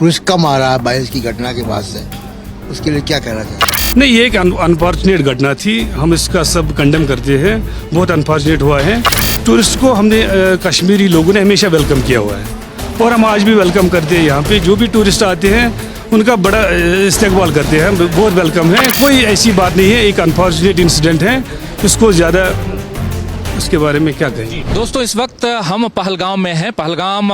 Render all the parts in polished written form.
Tourist कम आ रहा है बारिश की घटना के बाद से, उसके लिए क्या कहना चाहते हैं? नहीं, ये एक अनफॉर्चुनेट घटना थी, हम इसका सब कंडेम करते हैं। बहुत अनफॉर्चुनेट हुआ है। टूरिस्ट को हमने कश्मीरी लोगों ने हमेशा वेलकम किया हुआ है और हम आज भी वेलकम करते हैं। यहाँ पे जो भी टूरिस्ट आते हैं उनका बड़ा इस्तकबाल करते हैं, बहुत वेलकम है। कोई ऐसी बात नहीं है, एक अनफॉर्चुनेट इंसिडेंट है, इसको ज़्यादा उसके बारे में क्या कहें। दोस्तों, इस वक्त हम पहलगाम में हैं। पहलगाम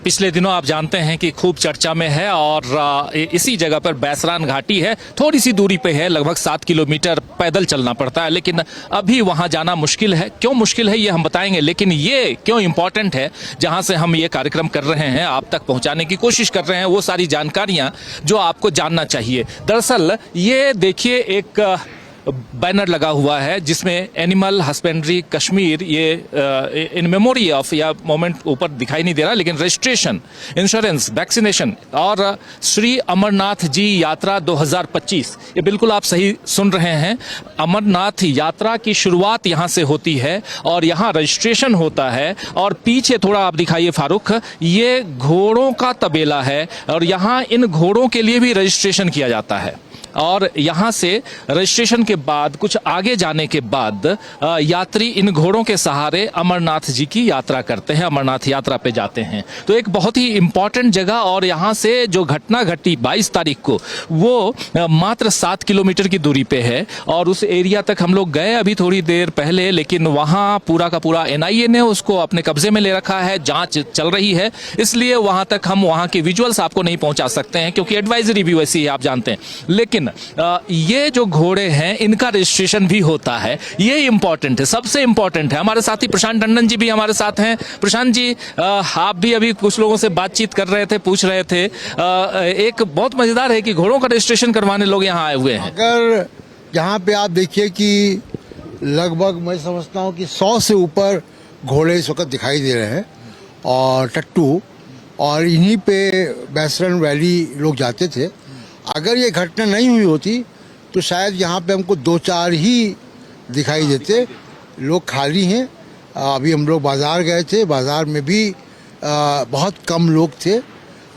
पिछले दिनों आप जानते हैं कि खूब चर्चा में है और इसी जगह पर बैसरान घाटी है, थोड़ी सी दूरी पे है, लगभग 7 किलोमीटर पैदल चलना पड़ता है, लेकिन अभी वहां जाना मुश्किल है। क्यों मुश्किल है ये हम बताएंगे, लेकिन ये क्यों इंपॉर्टेंट है, जहां से हम ये कार्यक्रम कर रहे हैं, आप तक पहुंचाने की कोशिश कर रहे हैं वो सारी जानकारियां जो आपको जानना चाहिए। दरअसल ये देखिए, एक बैनर लगा हुआ है जिसमें एनिमल हस्बेंड्री कश्मीर, ये इन मेमोरी ऑफ, या मोमेंट ऊपर दिखाई नहीं दे रहा, लेकिन रजिस्ट्रेशन, इंश्योरेंस, वैक्सीनेशन और श्री अमरनाथ जी यात्रा 2025, ये बिल्कुल आप सही सुन रहे हैं। अमरनाथ यात्रा की शुरुआत यहाँ से होती है और यहाँ रजिस्ट्रेशन होता है। और पीछे थोड़ा आप दिखाइए फारूक, ये घोड़ों का तबेला है और यहाँ इन घोड़ों के लिए भी रजिस्ट्रेशन किया जाता है। और यहाँ से रजिस्ट्रेशन के बाद कुछ आगे जाने के बाद यात्री इन घोड़ों के सहारे अमरनाथ जी की यात्रा करते हैं, अमरनाथ यात्रा पे जाते हैं। तो एक बहुत ही इंपॉर्टेंट जगह, और यहाँ से जो घटना घटी 22 तारीख को, वो मात्र 7 किलोमीटर की दूरी पे है। और उस एरिया तक हम लोग गए अभी थोड़ी देर पहले, लेकिन वहाँ पूरा का पूरा NIA ने उसको अपने कब्जे में ले रखा है, जांच चल रही है, इसलिए वहाँ तक हम वहाँ के विजुअल्स आपको नहीं पहुँचा सकते हैं, क्योंकि एडवाइजरी भी वैसी है, आप जानते हैं। लेकिन ये जो घोड़े हैं इनका रजिस्ट्रेशन भी होता है, ये इंपॉर्टेंट है, सबसे इंपॉर्टेंट है। हमारे साथी प्रशांत टंडन जी भी हमारे साथ हैं। प्रशांत जी, आप भी अभी कुछ लोगों से बातचीत कर रहे थे, पूछ रहे थे, एक बहुत मजेदार है कि घोड़ों का रजिस्ट्रेशन करवाने लोग यहाँ आए हुए हैं। अगर यहाँ पे आप देखिए कि लगभग मैं समझता हूँ कि 100 से ऊपर घोड़े इस वक्त दिखाई दे रहे हैं और टट्टू, और इन्हीं पे बैसरन वैली लोग जाते थे। अगर ये घटना नहीं हुई होती तो शायद यहाँ पे हमको 2-4 ही दिखाई देते। लोग खाली हैं। अभी हम लोग बाज़ार गए थे, बाज़ार में भी बहुत कम लोग थे।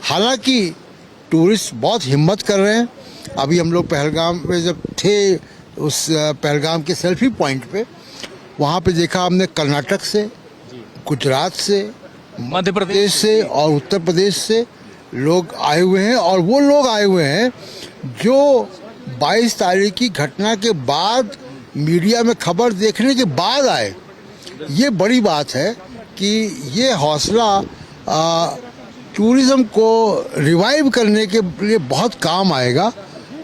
हालांकि टूरिस्ट बहुत हिम्मत कर रहे हैं। अभी हम लोग पहलगाम में जब थे, उस पहलगाम के सेल्फी पॉइंट पे, वहाँ पे देखा हमने कर्नाटक से, गुजरात से, मध्य प्रदेश से और उत्तर प्रदेश से लोग आए हुए हैं। और वो लोग आए हुए हैं जो 22 तारीख की घटना के बाद मीडिया में खबर देखने के बाद आए। ये बड़ी बात है कि ये हौसला टूरिज्म को रिवाइव करने के लिए बहुत काम आएगा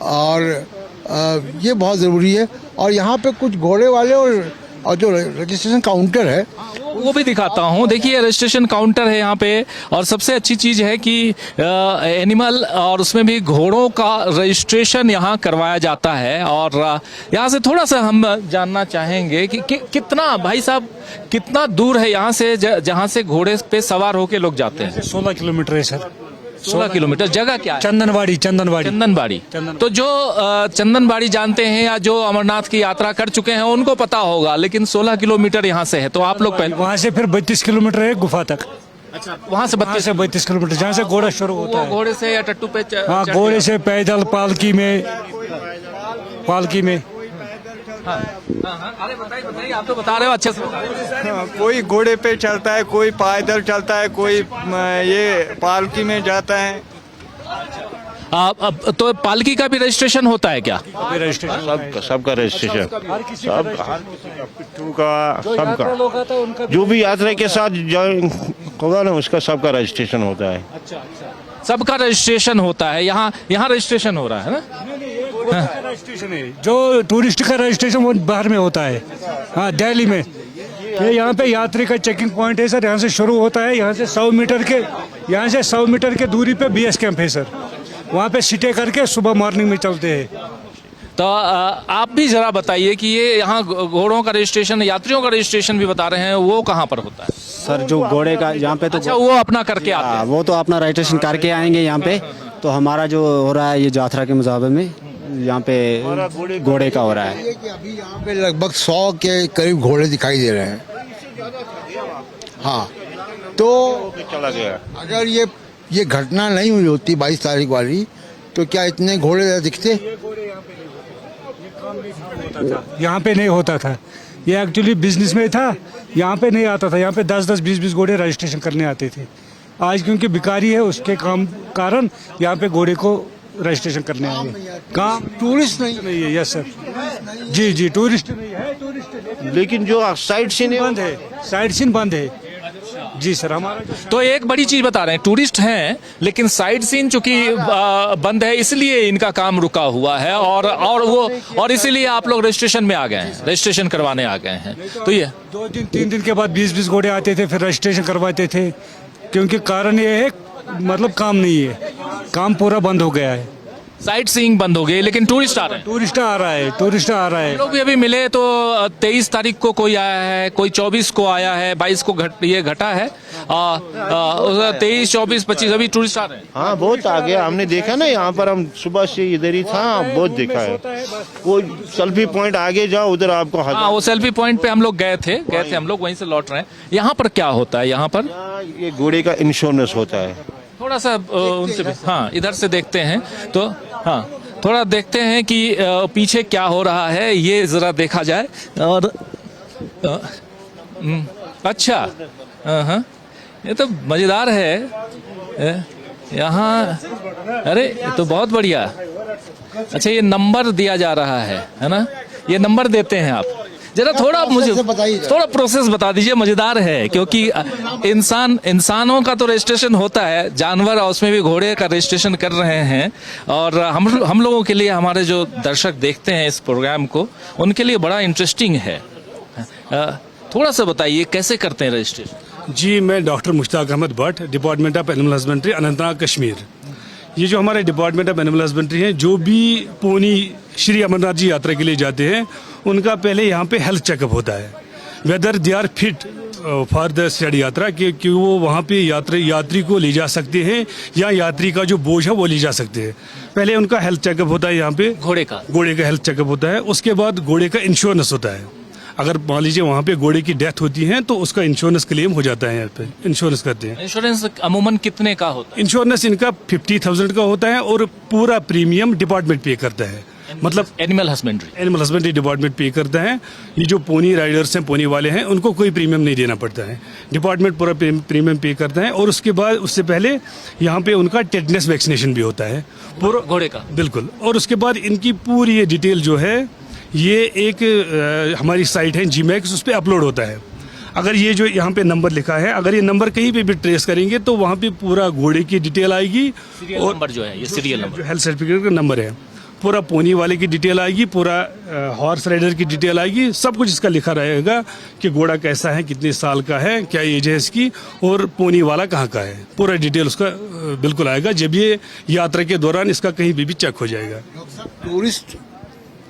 और ये बहुत ज़रूरी है। और यहाँ पे कुछ घोड़े वाले और जो रजिस्ट्रेशन काउंटर है वो भी दिखाता हूँ। देखिए, रजिस्ट्रेशन काउंटर है यहाँ पे, और सबसे अच्छी चीज़ है कि एनिमल और उसमें भी घोड़ों का रजिस्ट्रेशन यहाँ करवाया जाता है। और यहाँ से थोड़ा सा हम जानना चाहेंगे कि कितना, भाई साहब, कितना दूर है यहाँ से जहाँ से घोड़े पे सवार होके लोग जाते हैं? 16 किलोमीटर है सर। 16 किलोमीटर। जगह क्या है? चंदनबाड़ी। चंदनबाड़ी। तो जो चंदनबाड़ी जानते हैं या जो अमरनाथ की यात्रा कर चुके हैं उनको पता होगा, लेकिन 16 किलोमीटर यहाँ से है। तो आप लोग पहले वहाँ से फिर 32 किलोमीटर है गुफा तक। अच्छा, वहाँ से 32 किलोमीटर, जहाँ से घोड़ा शुरू होता है। घोड़े से या टट्टू पे? हाँ, घोड़े से, पैदल, पालकी में। अरे बताइए, आप तो बता रहे हो अच्छे से। कोई घोड़े पे चलता है, कोई पैदल चलता है, कोई ये पालकी में जाता है। तो पालकी का भी रजिस्ट्रेशन होता है क्या? सबका रजिस्ट्रेशन, सबका जो भी यात्रा के साथ होगा ना, उसका सबका रजिस्ट्रेशन होता है। अच्छा, सबका रजिस्ट्रेशन होता है। यहाँ रजिस्ट्रेशन हो रहा है ना? रजिस्ट्रेशन है, जो टूरिस्ट का रजिस्ट्रेशन वो बाहर में होता है। हाँ, दिल्ली में। ये यहाँ पे यात्री का चेकिंग पॉइंट है सर, यहाँ से शुरू होता है। यहाँ से 100 मीटर के दूरी पे BS कैंप है सर। वहाँ पे सीटें करके सुबह मॉर्निंग में चलते हैं। तो आप भी जरा बताइए कि ये यहाँ घोड़ों का रजिस्ट्रेशन, यात्रियों का रजिस्ट्रेशन भी बता रहे हैं, वो कहाँ पर होता है? सर, जो घोड़े का यहाँ पे तो अच्छा, वो अपना करके आते हैं? वो तो अपना रजिस्ट्रेशन करके आएंगे यहाँ पे। तो हमारा जो हो रहा है ये यात्रा के मुताबिक में यहाँ पे घोड़े का हो रहा है। अभी यहाँ पे लगभग 100 के करीब घोड़े दिखाई दे रहे हैं। हाँ, तो चला गया। अगर ये ये घटना नहीं हुई होती 22 तारीख वाली तो क्या इतने घोड़े दिखते? यहाँ पे नहीं होता था, ये एक्चुअली बिजनेस में था, यहाँ पे नहीं आता था। यहाँ पे 10-10, 20-20 घोड़े रजिस्ट्रेशन करने आते थे। आज क्योंकि भिखारी है उसके कारण यहाँ पे घोड़े को रजिस्ट्रेशन करने आए। काम टूरिस्ट नहीं नहीं है। यस सर, जी जी, टूरिस्ट नहीं है, टूरिस्ट लेकिन जो साइड सीन बंद है, साइड सीन बंद है। जी सर, हमारा तो एक बड़ी चीज बता रहे हैं, टूरिस्ट हैं लेकिन साइड सीन चूंकि बंद है इसलिए इनका काम रुका हुआ है और इसीलिए आप लोग रजिस्ट्रेशन में आ गए हैं, रजिस्ट्रेशन करवाने आ गए हैं। तो ये 2 दिन 3 दिन के बाद 20-20 घोड़े आते थे, फिर रजिस्ट्रेशन करवाते थे। क्योंकि कारण ये है, मतलब काम नहीं है, काम पूरा बंद हो गया है। साइट सीइंग बंद हो गई लेकिन टूरिस्ट आ रहे हैं। टूरिस्ट आ रहा है, टूरिस्ट आ रहा है। हम लोग भी अभी मिले तो 23 तारीख को कोई आया है, कोई 24 को आया है, 22 को ये घटा है, 23, 24, 25 अभी टूरिस्ट आ रहे हैं। हाँ बहुत आगे हमने देखा ना, यहाँ पर हम सुबह से इधर ही था, बहुत देखा है। वो सेल्फी पॉइंट आगे जाओ उधर आपको हाँ, वो सेल्फी पॉइंट पे हम लोग गए थे हम लोग वहीं से लौट रहे हैं। यहाँ पर क्या होता है? यहाँ पर ये घोड़े का इंश्योरेंस होता है। थोड़ा सा उनसे हाँ इधर से देखते हैं तो हाँ थोड़ा देखते हैं कि पीछे क्या हो रहा है, ये जरा देखा जाए। और अच्छा, हाँ, ये तो मजेदार है यहाँ। अरे ये तो बहुत बढ़िया। अच्छा, ये नंबर दिया जा रहा है ना? ये नंबर देते हैं आप? जरा थोड़ा मुझे थोड़ा प्रोसेस बता दीजिए, मजेदार है क्योंकि इंसानों का तो रजिस्ट्रेशन होता है, जानवर और उसमें भी घोड़े का रजिस्ट्रेशन कर रहे हैं। और हम लोगों के लिए, हमारे जो दर्शक देखते हैं इस प्रोग्राम को, उनके लिए बड़ा इंटरेस्टिंग है। थोड़ा सा बताइए कैसे करते हैं रजिस्ट्रेशन? जी, मैं doctor Mushtaq Ahmad Bhatt, department of animal husbandry, Anantnag, Kashmir. ये जो हमारे डिपार्टमेंट ऑफ एनिमल हस्बेंड्री है, जो भी पोनी श्री अमरनाथ जी यात्रा के लिए जाते हैं, उनका पहले यहाँ पे हेल्थ चेकअप होता है, whether they are fit for the स्टेड यात्रा, कि वो वहाँ पे यात्री को ले जा सकते हैं या यात्री का जो बोझ है वो ले जा सकते हैं। पहले उनका हेल्थ चेकअप होता है यहाँ पे, घोड़े का हेल्थ चेकअप होता है। उसके बाद घोड़े का इंश्योरेंस होता है। अगर मान लीजिए वहाँ पे घोड़े की डेथ होती है तो उसका इंश्योरेंस क्लेम हो जाता है। यहाँ पे इंश्योरेंस करते हैं। इंश्योरेंस अमूमन कितने का होता है? इंश्योरेंस इनका 50,000 का होता है और पूरा प्रीमियम डिपार्टमेंट पे करता है। मतलब एनिमल हस्बेंड्री डिपार्टमेंट पे करता है। ये जो पोनी राइडर्स हैं, पोनी वाले हैं, उनको कोई प्रीमियम नहीं देना पड़ता है, डिपार्टमेंट पूरा प्रीमियम पे करता है। और उसके बाद, उससे पहले यहाँ पे उनका टेटनस वैक्सीनेशन भी होता है पूरा घोड़े का। बिल्कुल। और उसके बाद इनकी पूरी ये डिटेल जो है, ये एक हमारी साइट है जीमैक्स, उस पर अपलोड होता है। अगर ये जो यहाँ पे नंबर लिखा है, अगर ये नंबर कहीं पे भी ट्रेस करेंगे तो वहाँ पे पूरा घोड़े की डिटेल आएगी। और नंबर जो है, ये सीरियल नंबर, हेल्थ सर्टिफिकेट का नंबर है, पूरा पोनी वाले की डिटेल आएगी, पूरा हॉर्स राइडर की डिटेल आएगी, सब कुछ इसका लिखा रहेगा कि घोड़ा कैसा है, कितने साल का है, क्या एज है इसकी, और पोनी वाला कहाँ का है, पूरा डिटेल उसका बिल्कुल आएगा। जब ये यात्रा के दौरान इसका कहीं भी चेक हो जाएगा। टूरिस्ट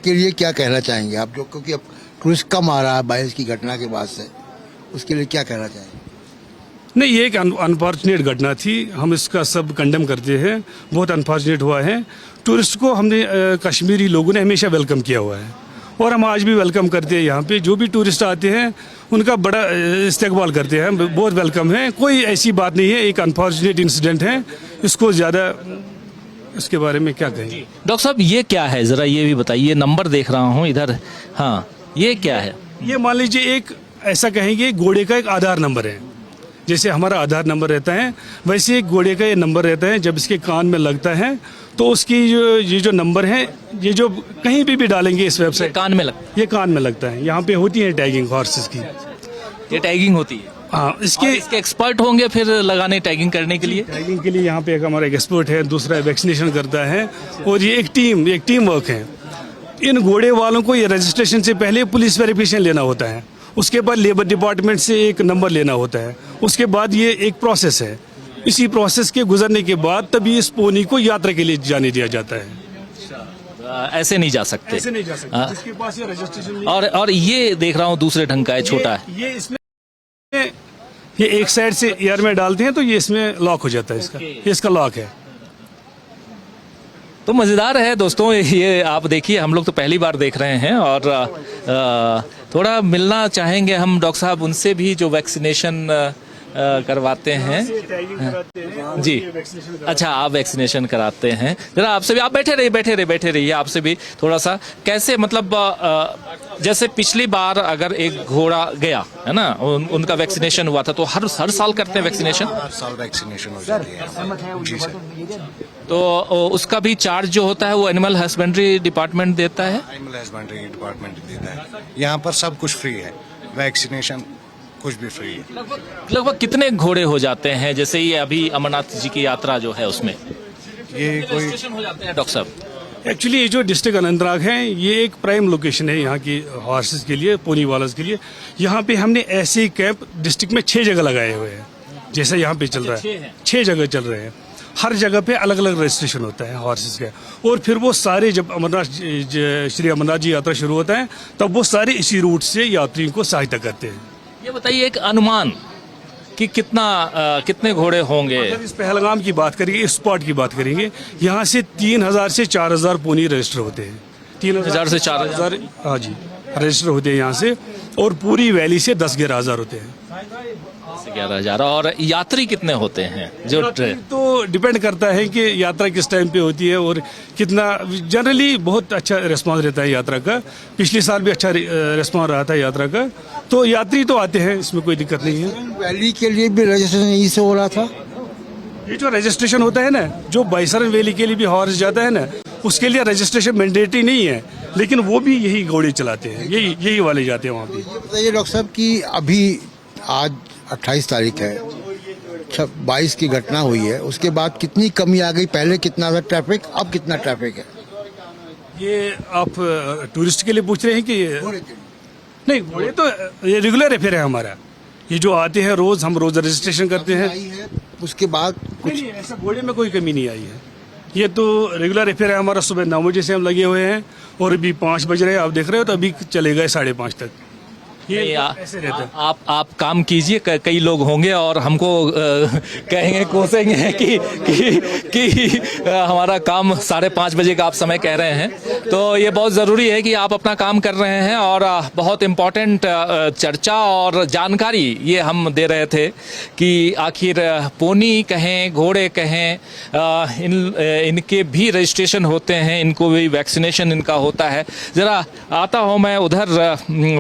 के लिए क्या कहना चाहेंगे आप, जो क्योंकि अब टूरिस्ट कम आ रहा है 22 की घटना के बाद से, उसके लिए क्या कहना चाहेंगे? नहीं, ये एक अनफॉर्चुनेट घटना थी, हम इसका सब कंडेम करते हैं, बहुत अनफॉर्चुनेट हुआ है। टूरिस्ट को हमने कश्मीरी लोगों ने हमेशा वेलकम किया हुआ है और हम आज भी वेलकम करते हैं। यहाँ पे जो भी टूरिस्ट आते हैं उनका बड़ा इस्तकबाल करते हैं, बहुत वेलकम है, कोई ऐसी बात नहीं है। एक अनफॉर्चुनेट इंसिडेंट है, इसको ज़्यादा इसके बारे में क्या कहेंगे? डॉक्टर साहब, ये क्या है, जरा ये भी बताइए। नंबर देख रहा हूँ इधर, हाँ, ये क्या है? ये मान लीजिए एक, ऐसा कहेंगे, घोड़े का एक आधार नंबर है। जैसे हमारा आधार नंबर रहता है, वैसे एक घोड़े का ये नंबर रहता है। जब इसके कान में लगता है तो उसकी ये जो नंबर है, ये जो कहीं भी डालेंगे इस वेबसाइट, कान में लगता ये कान में लगता है। यहाँ पे होती है टैगिंग हॉर्सेस की, ये टैगिंग होती है। हाँ, इसके एक्सपर्ट होंगे फिर लगाने, टैगिंग करने के लिए। टैगिंग के लिए यहाँ पे एक हमारा एक एक्सपर्ट है, दूसरा वैक्सीनेशन करता है, और ये एक टीम वर्क है। इन घोड़े वालों को ये रजिस्ट्रेशन से पहले पुलिस वेरिफिकेशन लेना होता है, उसके बाद लेबर डिपार्टमेंट से एक नंबर लेना होता है, उसके बाद ये एक प्रोसेस है। इसी प्रोसेस के गुजरने के बाद तभी इस पोनी को यात्रा के लिए जाने दिया जाता है। ऐसे नहीं जा सकते, ऐसे नहीं जा सकते, जिसके पास ये रजिस्ट्रेशन। और ये देख रहा हूँ दूसरे ढंग का है, छोटा है। ये इसमें ये एक साइड से एयर में डालते हैं तो ये इसमें लॉक हो जाता है, इसका लॉक है। तो मज़ेदार है दोस्तों, ये आप देखिए, हम लोग तो पहली बार देख रहे हैं और थोड़ा मिलना चाहेंगे हम डॉक्टर साहब उनसे भी, जो वैक्सीनेशन करवाते हैं जी। अच्छा, आप वैक्सीनेशन कराते हैं। जरा आपसे भी, आप बैठे रहिए आपसे भी थोड़ा सा, कैसे मतलब जैसे पिछली बार अगर एक घोड़ा गया है ना, उनका वैक्सीनेशन हुआ था, तो हर साल करते हैं वैक्सीनेशन? हर साल वैक्सीनेशन हो जाती है जी सर। तो उसका भी चार्ज जो होता है वो एनिमल हस्बेंड्री डिपार्टमेंट देता है? एनिमल हस्बेंड्री डिपार्टमेंट देता है। यहाँ पर सब कुछ फ्री है, वैक्सीनेशन कुछ भी फ्री है। लगभग कितने घोड़े हो जाते हैं, जैसे ये अभी अमरनाथ जी की यात्रा जो है उसमें ये कोई रजिस्ट्रेशन हो जाते हैं डॉक्टर साहब? एक्चुअली ये जो डिस्ट्रिक्ट अनंतनाग है, ये एक प्राइम लोकेशन है यहाँ की हॉर्सेस के लिए, पोनी वालर्स के लिए। यहाँ पे हमने ऐसे ही कैंप डिस्ट्रिक्ट में 6 जगह लगाए हुए हैं, जैसे यहाँ पे चल रहा है। 6 जगह चल रहे हैं, हर जगह पे अलग अलग रजिस्ट्रेशन होता है हॉर्सेस का। और फिर वो सारे, जब श्री अमरनाथ जी यात्रा शुरू होता है, तब वो सारे इसी रूट से यात्रियों को सहायता करते हैं। ये बताइए एक अनुमान कि कितने घोड़े होंगे? अगर इस पहलगाम की बात करेंगे, इस स्पॉट की बात करेंगे, यहाँ से 3000 से 4000 पोनी रजिस्टर होते हैं। 3000 से 4000? हाँ जी, रजिस्टर होते हैं यहाँ से। और पूरी वैली से 10-11,000 होते हैं। 11,000। और यात्री कितने होते हैं जो तो डिपेंड करता है कि यात्रा किस टाइम पे होती है और कितना। जनरली बहुत अच्छा रिस्पांस रहता है यात्रा का। पिछले साल भी अच्छा रिस्पांस रहा था यात्रा का, तो यात्री तो आते हैं, इसमें कोई दिक्कत नहीं है। वैली के लिए भी रजिस्ट्रेशन यहीं से हो रहा था। ये जो रजिस्ट्रेशन होता है ना, जो बाइसरन वैली के लिए भी हॉर्स जाता है ना, उसके लिए रजिस्ट्रेशन मैंडेटरी नहीं है, लेकिन वो भी यही घोड़े चलाते हैं, यही वाले जाते हैं वहाँ पे। बताइए डॉक्टर साहब कि अभी आज 28 तारीख है, 22 की घटना हुई है, उसके बाद कितनी कमी आ गई? पहले कितना था ट्रैफिक, अब कितना ट्रैफिक है? ये आप टूरिस्ट के लिए पूछ रहे हैं कि? नहीं, घोड़े तो ये रेगुलर अफेयर है हमारा। ये जो आते हैं रोज, हम रोज रजिस्ट्रेशन करते हैं। उसके बाद कुछ नहीं, ऐसा घोड़े में कोई कमी नहीं आई है। ये तो रेगुलर अफेयर है हमारा। सुबह 9 बजे से हम लगे हुए हैं और अभी 5 बज रहे हैं, आप देख रहे हो, तो अभी चलेगा 5:30 तक। ये ऐसे रहता है। आप काम कीजिए, कई लोग होंगे और हमको कहेंगे, कोसेंगे कि हमारा काम 5:30 बजे का आप समय कह रहे हैं। तो ये बहुत ज़रूरी है कि आप अपना काम कर रहे हैं और बहुत इम्पोर्टेंट चर्चा और जानकारी ये हम दे रहे थे कि आखिर पोनी कहें, घोड़े कहें, इनके भी रजिस्ट्रेशन होते हैं, इनको भी वैक्सीनेशन इनका होता है। ज़रा आता हूँ मैं उधर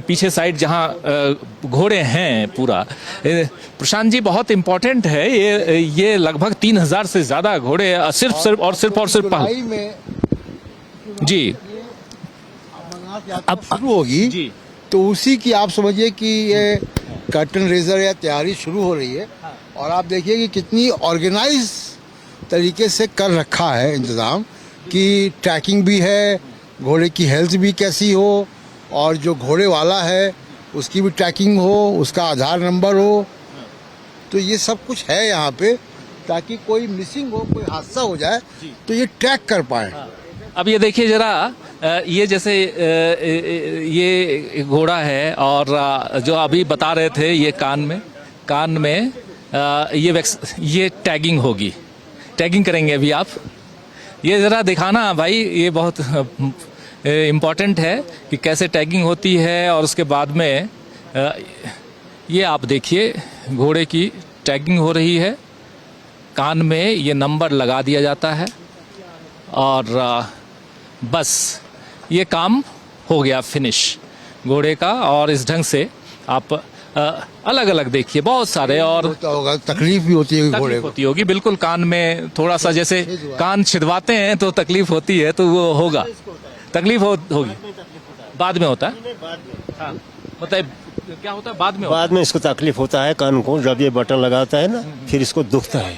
पीछे साइड जहाँ घोड़े हैं पूरा। प्रशांत जी, बहुत इम्पोर्टेंट है ये लगभग 3000 से ज्यादा घोड़े सिर्फ जुलाई में जी अब शुरू होगी जी। तो उसी की आप समझिए कि ये कर्टन रेजर या तैयारी शुरू हो रही है। और आप देखिए कि कितनी ऑर्गेनाइज तरीके से कर रखा है इंतज़ाम, कि ट्रैकिंग भी है, घोड़े की हेल्थ भी कैसी हो, और जो घोड़े वाला है उसकी भी ट्रैकिंग हो, उसका आधार नंबर हो। तो ये सब कुछ है यहाँ पे, ताकि कोई मिसिंग हो, कोई हादसा हो जाए तो ये ट्रैक कर पाए। अब ये देखिए जरा, ये जैसे ये घोड़ा है और जो अभी बता रहे थे, ये कान में ये टैगिंग होगी। टैगिंग करेंगे अभी आप, ये ज़रा दिखाना भाई, ये बहुत इम्पॉर्टेंट है कि कैसे टैगिंग होती है। और उसके बाद में ये आप देखिए, घोड़े की टैगिंग हो रही है, कान में ये नंबर लगा दिया जाता है और बस ये काम हो गया फिनिश घोड़े का। और इस ढंग से आप अलग अलग देखिए, बहुत सारे, और होता होगा, तकलीफ भी होती है घोड़े को। होती होगी बिल्कुल। कान में थोड़ा सा, जैसे कान छिदवाते हैं तो तकलीफ होती है, तो वो होगा, तकलीफ होगी। बाद में होता है, हाँ बताइए क्या होता है बाद में? बाद में इसको तकलीफ होता है कान को, जब ये बटन लगाता है ना, फिर इसको दुखता है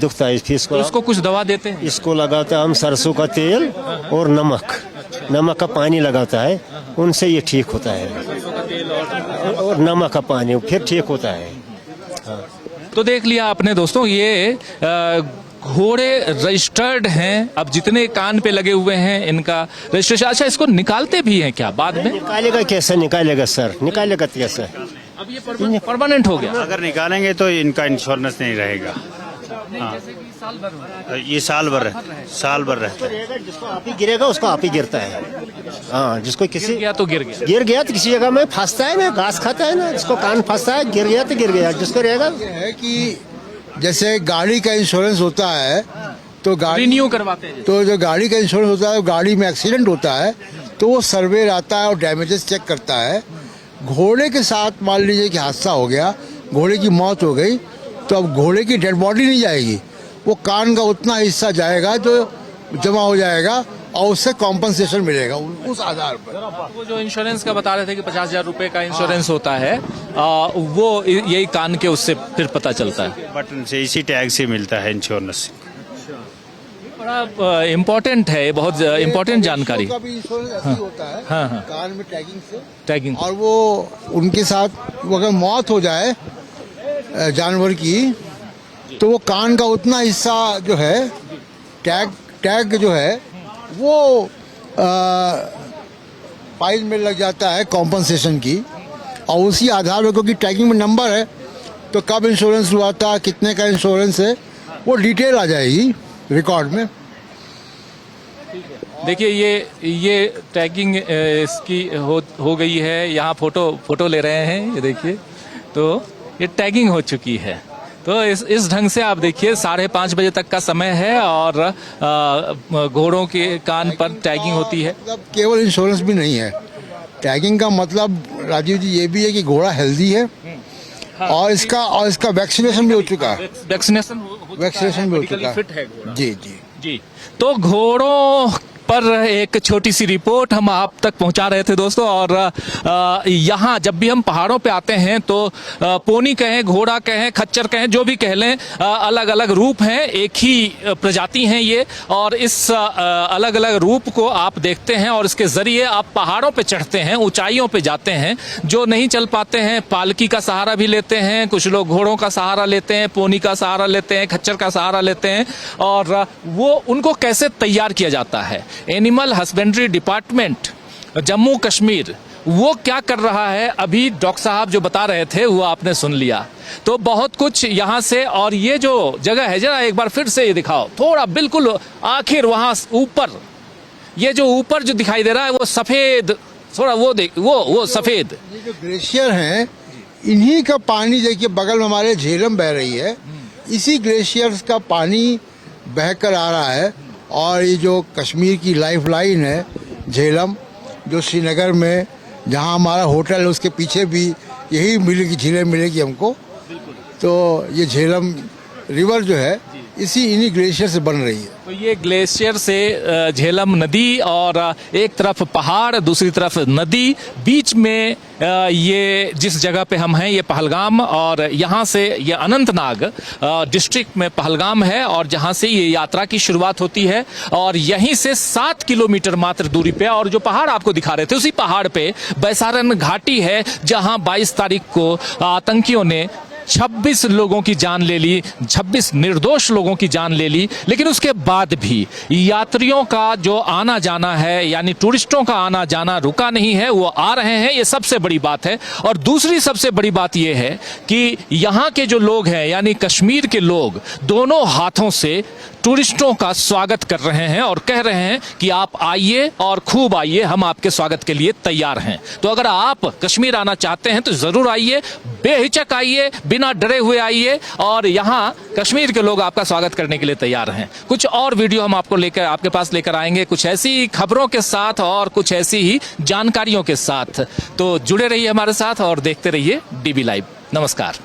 फिर इसको कुछ दवा देते हैं? इसको लगाता है हम सरसों का तेल और नमक का पानी लगाता है, उनसे ये ठीक होता है। और नमक का पानी, फिर ठीक होता है। हाँ। तो देख लिया आपने दोस्तों, ये घोड़े रजिस्टर्ड हैं। अब जितने कान पे लगे हुए हैं इनका रजिस्ट्रेशन। अच्छा, इसको निकालते भी हैं क्या बाद में? निकालेगा कैसे? निकालेगा सर, निकालेगा कैसे? अब ये परमानेंट हो गया। अगर निकालेंगे तो इनका इंश्योरेंस नहीं रहेगा। ये साल भर रहता है। जिसको आप ही गिरेगा उसको आप ही गिरता है। हाँ, जिसको किसी गया तो गिर गया। गिर गया तो किसी जगह में फंसता है ना, घास खाता है ना, जिसको कान फंसता है, गिर गया तो गिर गया, जिसको रहेगा। ये है कि जैसे गाड़ी का इंश्योरेंस होता है तो गाड़ी रिन्यू करवाते हैं। तो जो गाड़ी का इंश्योरेंस होता है, गाड़ी में एक्सीडेंट होता है तो वो सर्वे आता है और डैमेजेस चेक करता है। घोड़े के साथ मान लीजिए कि हादसा हो गया, घोड़े की मौत हो गई, तो अब घोड़े की डेड बॉडी नहीं जाएगी, वो कान का उतना हिस्सा जाएगा जो जमा हो जाएगा और उससे कॉम्पनसेशन मिलेगा उस आधार पर। वो जो इंश्योरेंस का बता रहे थे कि 50,000 रुपए का इंश्योरेंस होता है, वो यही कान के उससे फिर पता चलता है। बटन से, इसी टैग से मिलता है इंश्योरेंस। बड़ा इम्पोर्टेंट है, बहुत इम्पोर्टेंट जानकारी। का भी इंश्योरेंस ऐसे ही होता है, हाँ। कान में टैगिंग से टैगिंग। और वो उनके साथ अगर मौत हो जाए जानवर की तो वो कान का उतना हिस्सा जो है टैग जो है वो फाइल में लग जाता है कॉम्पनसेशन की, और उसी आधार पर क्योंकि टैगिंग में नंबर है तो कब इंश्योरेंस हुआ था, कितने का इंश्योरेंस है, वो डिटेल आ जाएगी रिकॉर्ड में। देखिए ये टैगिंग इसकी हो गई है। यहाँ फोटो ले रहे हैं, ये देखिए, तो ये टैगिंग हो चुकी है। तो इस ढंग से आप देखिए 5:30 बजे तक का समय है और घोड़ों के कान पर टैगिंग होती है। मतलब केवल इंश्योरेंस भी नहीं है, टैगिंग का मतलब राजीव जी ये भी है कि घोड़ा हेल्दी है और इसका वैक्सीनेशन भी हो चुका है। वैक्सीनेशन भी हो चुका है। फिट है घोड़ा। जी। तो घोड़ों पर एक छोटी सी रिपोर्ट हम आप तक पहुंचा रहे थे दोस्तों। और यहाँ जब भी हम पहाड़ों पे आते हैं तो पोनी कहें, घोड़ा कहें, खच्चर कहें, जो भी कह लें, अलग अलग रूप हैं, एक ही प्रजाति हैं ये। और इस अलग अलग रूप को आप देखते हैं और इसके जरिए आप पहाड़ों पे चढ़ते हैं, ऊंचाइयों पे जाते हैं। जो नहीं चल पाते हैं पालकी का सहारा भी लेते हैं, कुछ लोग घोड़ों का सहारा लेते हैं, पोनी का सहारा लेते हैं, खच्चर का सहारा लेते हैं। और वो उनको कैसे तैयार किया जाता है, animal husbandry department Jammu Kashmir वो क्या कर रहा है, अभी डॉक्टर साहब जो बता रहे थे वो आपने सुन लिया। तो बहुत कुछ यहाँ से, और ये जो जगह है जरा एक बार फिर से ये दिखाओ, थोड़ा बिल्कुल आखिर वहां ऊपर, ये जो ऊपर जो दिखाई दे रहा है वो सफेद, थोड़ा वो देख, वो सफेद ये जो ग्लेशियर हैं, इन्हीं का पानी देखिए, बगल में हमारे झेलम बह रही है, इसी ग्लेशियर्स का पानी बहकर आ रहा है। और ये जो कश्मीर की लाइफलाइन है झेलम, जो श्रीनगर में जहाँ हमारा होटल है उसके पीछे भी यही मिलेगी, झीलें मिलेगी हमको। तो ये झेलम रिवर जो है इन्हीं ग्लेशियर से बन रही है। तो ये ग्लेशियर से झेलम नदी, और एक तरफ पहाड़, दूसरी तरफ नदी, बीच में ये जिस जगह पे हम हैं ये पहलगाम, और यहाँ से ये अनंतनाग डिस्ट्रिक्ट में पहलगाम है, और जहाँ से ये यात्रा की शुरुआत होती है। और यहीं से 7 किलोमीटर मात्र दूरी पे, और जो पहाड़ आपको दिखा रहे थे उसी पहाड़ पे बैसारन घाटी है, जहाँ 22 तारीख को आतंकियों ने 26 लोगों की जान ले ली, 26 निर्दोष लोगों की जान ले ली। लेकिन उसके बाद भी यात्रियों का जो आना जाना है, यानी टूरिस्टों का आना जाना रुका नहीं है, वो आ रहे हैं, ये सबसे बड़ी बात है। और दूसरी सबसे बड़ी बात ये है कि यहाँ के जो लोग हैं, यानी कश्मीर के लोग, दोनों हाथों से टूरिस्टों का स्वागत कर रहे हैं और कह रहे हैं कि आप आइए और खूब आइए, हम आपके स्वागत के लिए तैयार हैं। तो अगर आप कश्मीर आना चाहते हैं तो जरूर आइए, बेहिचक आइए, बिना डरे हुए आइए, और यहाँ कश्मीर के लोग आपका स्वागत करने के लिए तैयार हैं। कुछ और वीडियो हम आपके पास लेकर आएंगे, कुछ ऐसी खबरों के साथ और कुछ ऐसी ही जानकारियों के साथ। तो जुड़े रहिए हमारे साथ और देखते रहिए DB लाइव। नमस्कार।